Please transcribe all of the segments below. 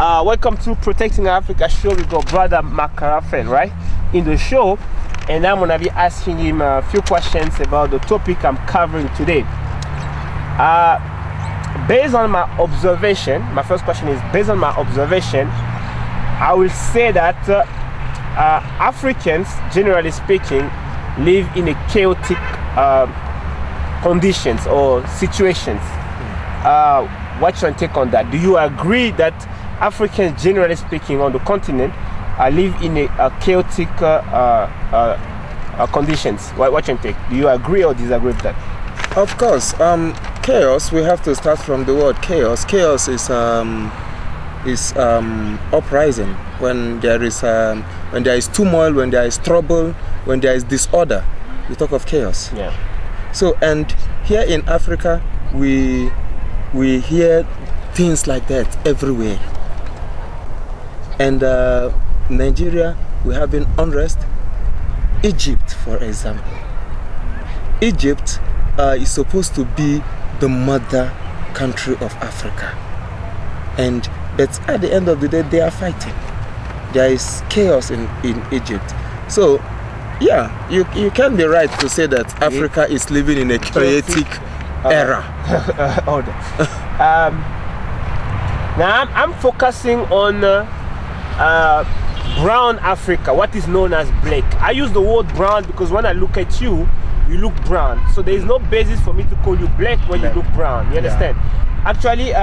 Welcome to Protecting Africa show. We got brother Macarafen right in the show, and I'm gonna be asking him a few questions about the topic I'm covering today. Based on my observation, my first question is based on my observation. I will say that Africans, generally speaking, live in a chaotic conditions or situations. What's your take on that? Do you agree that Africans, generally speaking, on the continent, live in a chaotic conditions? What's your take? Do you agree or disagree with that? Of course, chaos. We have to start from the word chaos. Chaos is uprising. When there is turmoil, when there is trouble, when there is disorder, we talk of chaos. Yeah. So, and here in Africa, we hear things like that everywhere. And Nigeria, we have been unrest. Egypt, for example. Egypt is supposed to be the mother country of Africa. But at the end of the day, they are fighting. There is chaos in Egypt. So, yeah, you can be right to say that Africa is living in a chaotic era. Now I'm focusing on brown Africa, what is known as black. I use the word brown because when I look at you, you look brown. So there is no basis for me to call you black when you look brown. You understand? Yeah. Actually,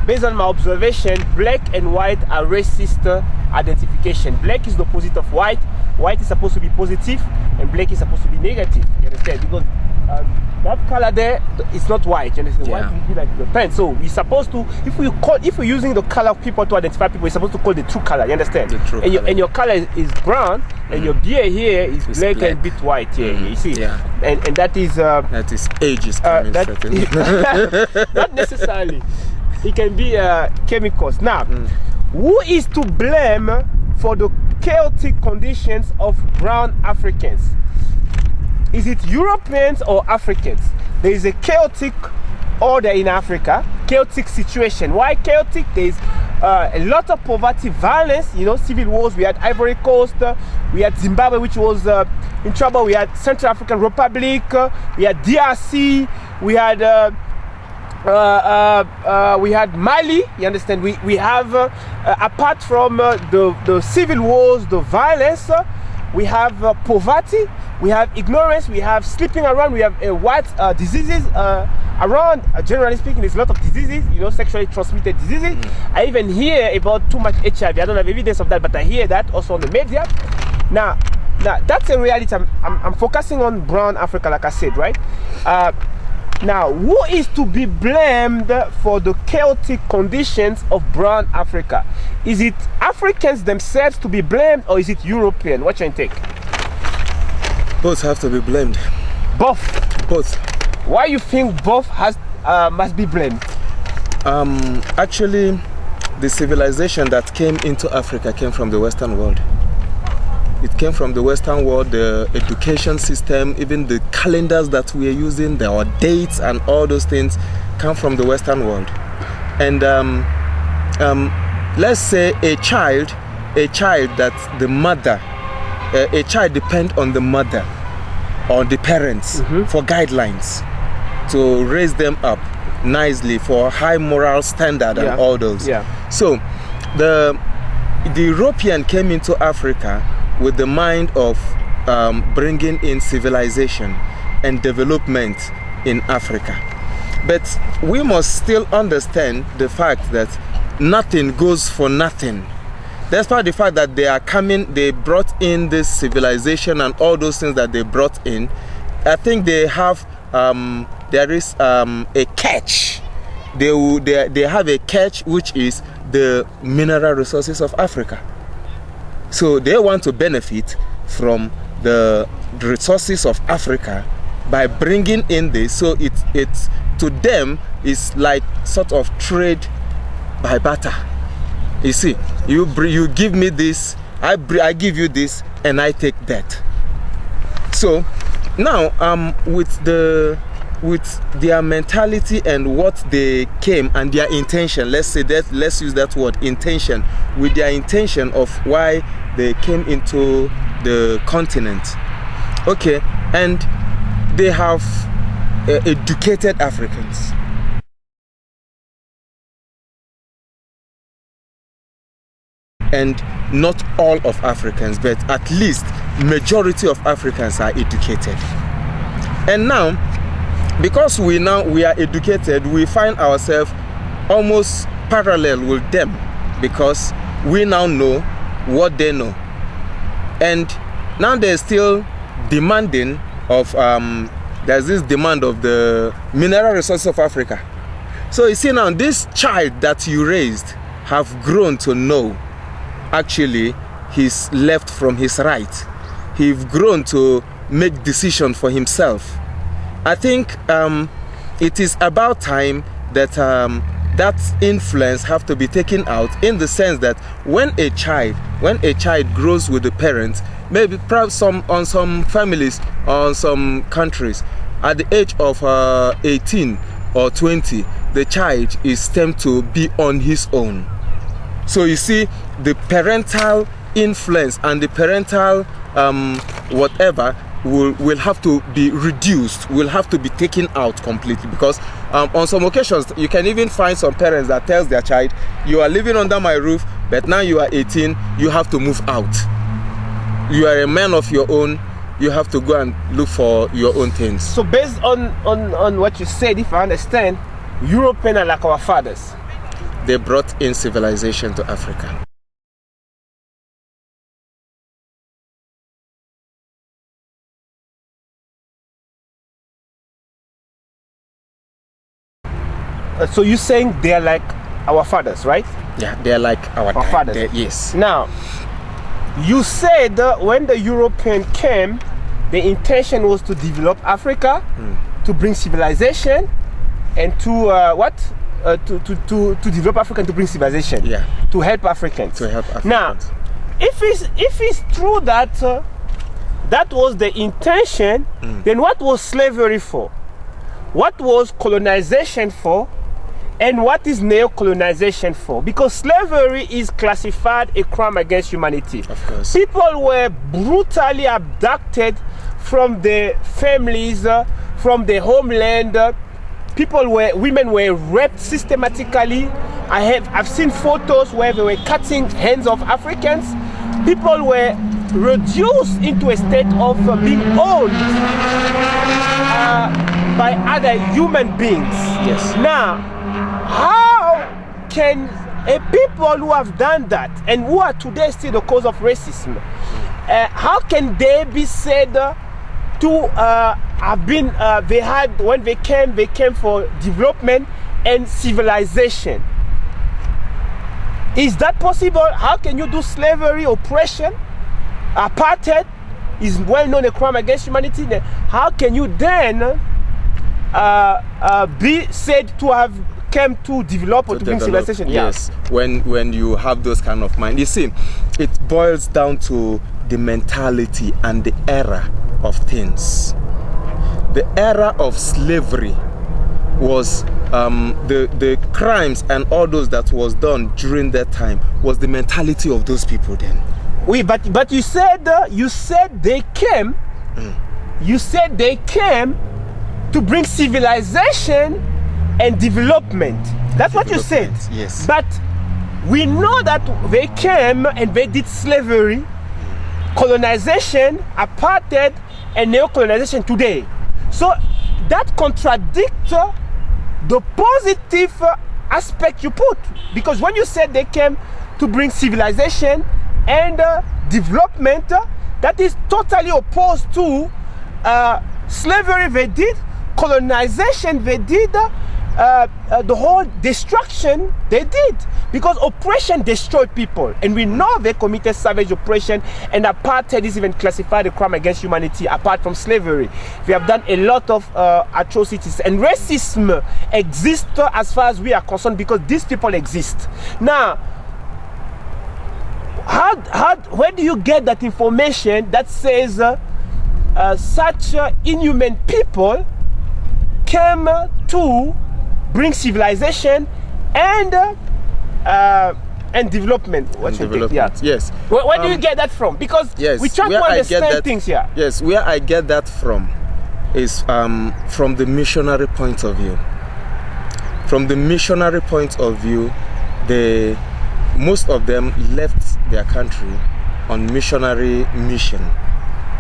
based on my observation, black and white are racist identification. Black is the opposite of white. White is supposed to be positive, and black is supposed to be negative. You understand? Because that color there, it's not white. You understand? Yeah. White would be like the pen. So we're supposed to, if we're using the color of people to identify people, we're supposed to call the true color. You understand? And your color is brown, and your beard here is black and a bit white. Yeah, you see. Yeah. And that is age is coming. Not necessarily. It can be chemicals. Now, who is to blame for the chaotic conditions of brown Africans? Is it Europeans or Africans? There is a chaotic order in Africa, chaotic situation. Why chaotic? There is a lot of poverty, violence, civil wars. We had Ivory Coast, we had Zimbabwe, which was in trouble. We had Central African Republic, we had DRC, we had Mali. You understand? We have apart from the civil wars, the violence, we have poverty, we have ignorance, we have sleeping around, we have white diseases around. Generally speaking, there's a lot of diseases, sexually transmitted diseases. I even hear about too much HIV. I don't have evidence of that, but I hear that also on the media. Now that's a reality. I'm focusing on brown Africa, like I said, right? Now, who is to be blamed for the chaotic conditions of brown Africa? Is it Africans themselves to be blamed, or is it European? What's your take? Both have to be blamed. Both? Both. Why you think both must be blamed? Actually, the civilization that came into Africa came from the Western world. It came from the Western world. The education system, even the calendars that we are using, our dates and all those things come from the Western world. And let's say a child that the mother, a child depends on the mother or the parents for guidelines to raise them up nicely for high moral standard and all those. Yeah. So the European came into Africa with the mind of bringing in civilization and development in Africa. But we must still understand the fact that nothing goes for nothing. Despite the fact that they brought in this civilization and all those things that they brought in, I think they have, there is a catch. They have a catch, which is the mineral resources of Africa. So they want to benefit from the resources of Africa by bringing in this. So it's to them is like sort of trade by barter. You see, you give me this, I give you this, and I take that. So now with the with their mentality and what they came and their intention, let's use that word, intention, with their intention of why they came into the continent. Okay, and they have educated Africans. And not all of Africans, but at least majority of Africans are educated. And now, because we are educated, we find ourselves almost parallel with them, because we now know what they know. And now there's still demanding of there's this demand of the mineral resources of Africa. So you see now, this child that you raised have grown to know actually his left from his right. He's grown to make decision for himself. I think it is about time that that influence have to be taken out, in the sense that when a child grows with the parents, maybe perhaps on some families or some countries, at the age of 18 or 20, the child is tempted to be on his own. So you see, the parental influence and the parental whatever will have to be reduced, will have to be taken out completely, because on some occasions you can even find some parents that tells their child, you are living under my roof, but now you are 18, you have to move out. You are a man of your own, you have to go and look for your own things. So based on what you said, if I understand, Europeans are like our fathers. They brought in civilization to Africa. So you're saying they're like our fathers, right? Yeah, they're like our fathers. Yes. Now, you said when the European came, the intention was to develop Africa, to bring civilization, and to develop Africa and to bring civilization. Yeah. To help Africans. To help Africans. Now, if it's true that that was the intention, then what was slavery for? What was colonization for? And what is neo-colonization for? Because slavery is classified a crime against humanity. Of course. People were brutally abducted from their families, from their homeland. Women were raped systematically. I've seen photos where they were cutting hands of Africans. People were reduced into a state of being owned by other human beings. Yes. Now, how can a people who have done that and who are today still the cause of racism, how can they be said to have been, when they came for development and civilization? Is that possible? How can you do slavery, oppression, apartheid is well known a crime against humanity? How can you then be said to have came to develop or to bring civilization? Yes, when you have those kind of mind. You see, it boils down to the mentality and the era of things. The era of slavery was the crimes and all those that was done during that time was the mentality of those people then. But you said they came. You said they came to bring civilization and development. That's what you said. Yes. But we know that they came and they did slavery, colonization, apartheid, and neo-colonization today. So that contradicts the positive aspect you put. Because when you said they came to bring civilization and development, that is totally opposed to slavery they did, colonization they did, the whole destruction they did, because oppression destroyed people, and we know they committed savage oppression, and apartheid is even classified a crime against humanity. Apart from slavery, they have done a lot of atrocities, and racism exists as far as we are concerned, because these people exist. Now, where do you get that information that says such inhuman people came to bring civilization and development. What you think? Yeah. Yes. Where do you get that from? Because yes, we try to understand things here. Yes, where I get that from is from the missionary point of view. From the missionary point of view, most of them left their country on missionary mission,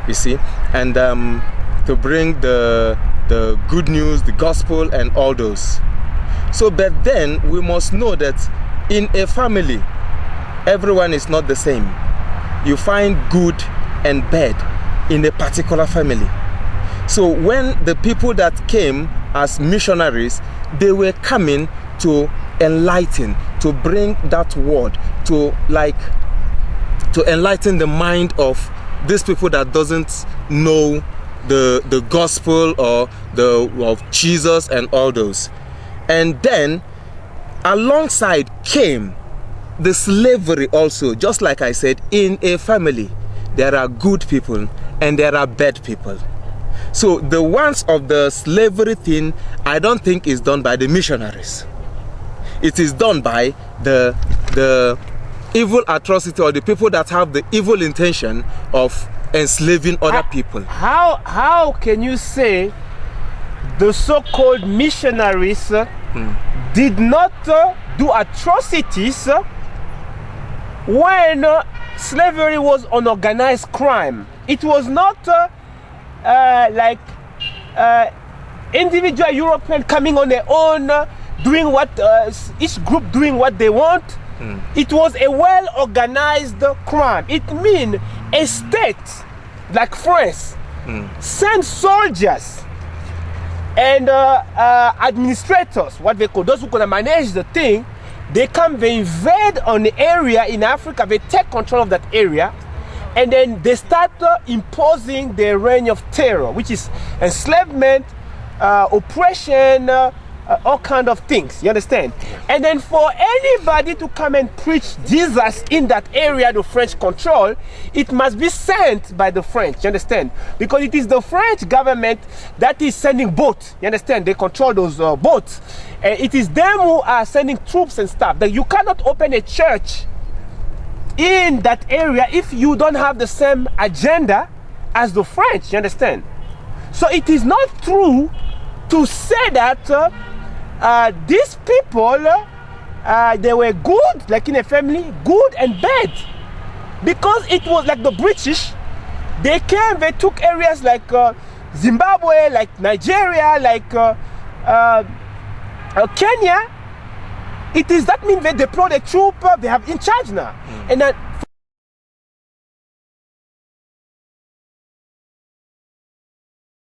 you see, and to bring the good news, the gospel, and all those. So, but then we must know that in a family, everyone is not the same. You find good and bad in a particular family. So when the people that came as missionaries, they were coming to enlighten, to bring that word, to enlighten the mind of these people that doesn't know the gospel or of Jesus and all those. And then alongside came the slavery also. Just like I said, in a family there are good people and there are bad people. So the ones of the slavery thing, I don't think is done by the missionaries. It is done by the evil atrocity, or the people that have the evil intention of enslaving other people. How can you say the so-called missionaries did not do atrocities when slavery was an organized crime? It was not like individual European coming on their own, doing what each group doing what they want. It was a well-organized crime. It means a state like France send soldiers and administrators, what they call those who can manage the thing. They come, they invade on the area in Africa, they take control of that area, and then they start imposing their reign of terror, which is enslavement, oppression, all kind of things, you understand? And then for anybody to come and preach Jesus in that area the French control, it must be sent by the French, you understand? Because it is the French government that is sending boats, you understand? They control those boats. And it is them who are sending troops and stuff. That you cannot open a church in that area if you don't have the same agenda as the French, you understand? So it is not true to say that these people, they were good, like in a family, good and bad. Because it was like the British, they came, they took areas like Zimbabwe, like Nigeria, like Kenya. It is that means they deploy the troop, they have in charge now. And